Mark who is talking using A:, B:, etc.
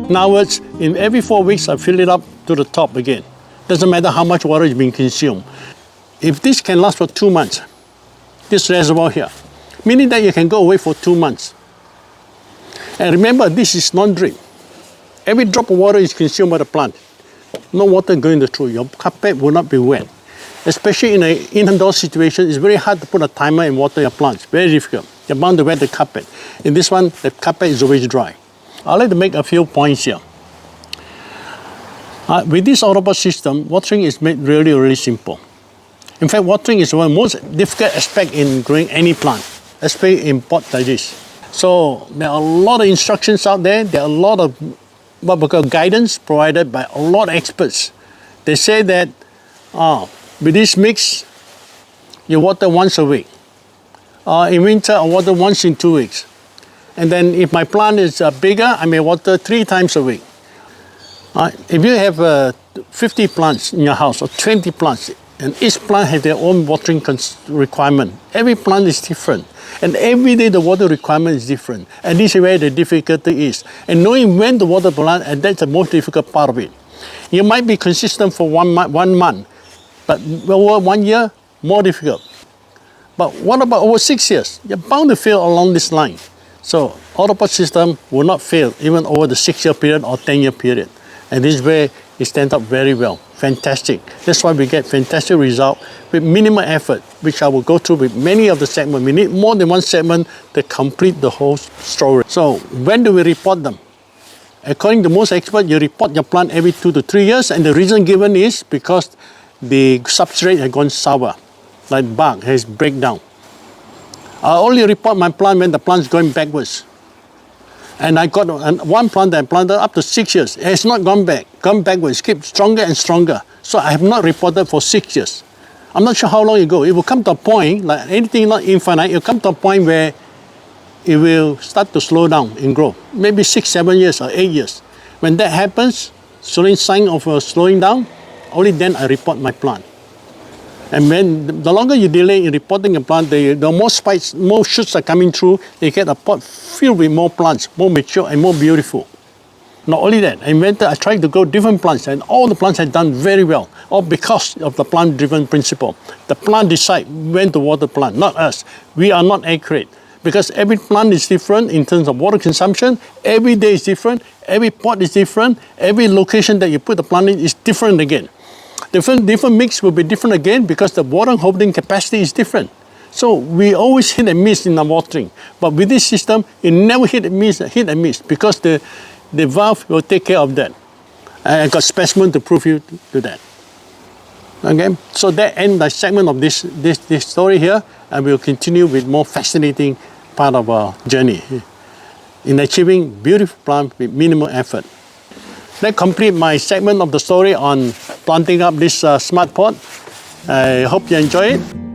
A: Now in every 4 weeks, I fill it up to the top again. Doesn't matter how much water is being consumed. If this can last for 2 months, this reservoir here, meaning that you can go away for 2 months. And remember, this is non-drip. Every drop of water is consumed by the plant. No water going through. Your carpet will not be wet. Especially in an indoor situation, it's very hard to put a timer and water your plants. Very difficult. You're bound to wet the carpet. In this one, the carpet is always dry. I'd like to make a few points here. With this autopot system, watering is made really, really simple. In fact, watering is one of the most difficult aspects in growing any plant, especially in pot like this. So there are a lot of instructions out there. There are a lot of what we call guidance provided by a lot of experts. They say that with this mix, you water once a week. In winter, I water once in 2 weeks. And then if my plant is bigger, I may water 3 times a week. If you have 50 plants in your house or 20 plants, and each plant has their own watering requirement. Every plant is different. And every day the water requirement is different. And this is where the difficulty is. And knowing when to water plant, and that's the most difficult part of it. You might be consistent for 1 month, but over 1 year, more difficult. But what about over 6 years? You're bound to fail along this line. So autopot system will not fail even over the 6-year period or 10-year period. And this is where it stands up very well. Fantastic. That's why we get fantastic result with minimal effort, which I will go through with many of the segments. We need more than one segment to complete the whole story. So when do we repot them? According to most experts, you repot your plant every 2 to 3 years, and the reason given is because the substrate has gone sour, like bark has breakdown. I only repot my plant when the plant is going backwards. And I got one plant that I planted up to 6 years. It has not gone backwards, keep stronger and stronger. So I have not reported for 6 years. I'm not sure how long it goes. It will come to a point, like anything not infinite, it will come to a point where it will start to slow down in growth. Maybe 6, 7 years or 8 years. When that happens, showing sign of slowing down, only then I repot my plant. And when the longer you delay in reporting a plant, the more spikes, more shoots are coming through, you get a pot filled with more plants, more mature and more beautiful. Not only that, I tried to grow different plants, and all the plants had done very well, all because of the plant-driven principle. The plant decides when to water plant, not us. We are not accurate, because every plant is different in terms of water consumption. Every day is different, every pot is different, every location that you put the plant in is different again. Different mix will be different again because the water holding capacity is different. So we always hit and miss in our watering. But with this system, it never hit and miss because the valve will take care of that. I got specimen to prove you to that. Okay, so that ends the segment of this story here, and we'll continue with more fascinating part of our journey in achieving beautiful plant with minimal effort. That completes my segment of the story on planting up this smart pot. I hope you enjoy it.